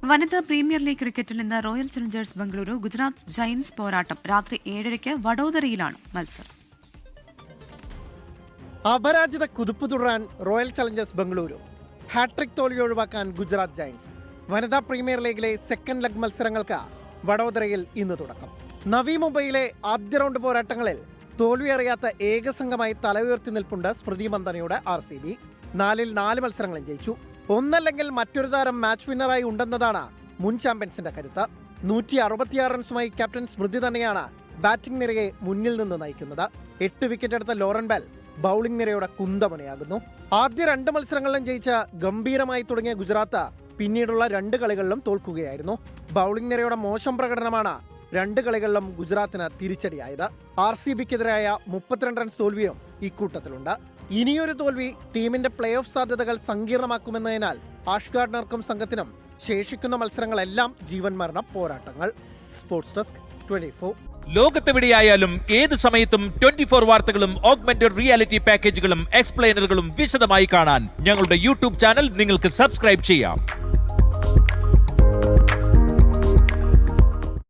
വനിതാ premier league ക്രിക്കറ്റിൽ ഇന്ന് royal Challengers Bengaluru Gujarat Giants പോരാട്ടം. രാത്രി 7:30 വഡോദരയിലാണ് മത്സരം. അപരാജിത കുതിപ്പ് തുടരാൻ റോയൽ ചലഞ്ചേഴ്സ് ബംഗളൂരു. ഹാട്രിക് തോൽവി ഒഴിവാക്കാൻ ഗുജറാത്ത് ജയന്റ്സ്. വനിതാ പ്രീമിയർ ലീഗിലെ സെക്കൻഡ് ലെഗ് മത്സരങ്ങൾക്ക് വഡോദരയിൽ ഇന്ന് തുടക്കം. നവി മുംബൈയിലെ ആദ്യ റൗണ്ട് പോരാട്ടങ്ങളിൽ തോൽവി അറിയാത്ത ഏക സംഘമായി തല ഉയർത്തി നിൽപ്പുണ്ട് സ്മൃതി മന്ദനയുടെ RCB. 4-ൽ 4 മത്സരങ്ങളും ജയിച്ചു. ഒന്നല്ലെങ്കിൽ മറ്റൊരു താരം മാച്ച് വിന്നറായി ഉണ്ടെന്നതാണ് മുൻ ചാമ്പ്യൻസിന്റെ കരുത്ത്. 166 റൺസുമായി ക്യാപ്റ്റൻ സ്മൃതി തന്നെയാണ് ബാറ്റിംഗ് നിരയെ മുന്നിൽ നിന്ന് നയിക്കുന്നത്. 8 വിക്കറ്റ് എടുത്ത ലോറൻ ബെൽ ബൌളിംഗ് നിരയുടെ കുന്തമുനയാകുന്നു. ആദ്യ 2 മത്സരങ്ങളിലും ജയിച്ച ഗംഭീരമായി തുടങ്ങിയ ഗുജറാത്ത് പിന്നീടുള്ള 2 കളികളിലും തോൽക്കുകയായിരുന്നു. ബൌളിംഗ് നിരയുടെ മോശം പ്രകടനമാണ് 2 കളികളിലും ഗുജറാത്തിന് തിരിച്ചടിയായത്. RCBക്കെതിരായ 32 റൺസ് തോൽവിയും ഇക്കൂട്ടത്തിലുണ്ട്. ഇനിയൊരു തോൽവി ടീമിന്റെ പ്ലേ ഓഫ് സാധ്യതകൾ സങ്കീർണമാക്കുമെന്നതിനാൽ ആഷ് ഗാർഡനർക്കും സംഘത്തിനും ശേഷിക്കുന്ന മത്സരങ്ങളെല്ലാം ജീവൻ മരണ പോരാട്ടങ്ങൾ. Sports desk 24. ലോകത്തെവിടെയായാലും ഏത് സമയത്തും 24 വാർത്തകളും ഓഗ്മെന്റഡ് റിയാലിറ്റി പാക്കേജുകളും എക്സ്പ്ലെയിനറുകളും വിശദമായി കാണാൻ ഞങ്ങളുടെ യൂട്യൂബ് ചാനൽ നിങ്ങൾക്ക് സബ്സ്ക്രൈബ് ചെയ്യാം.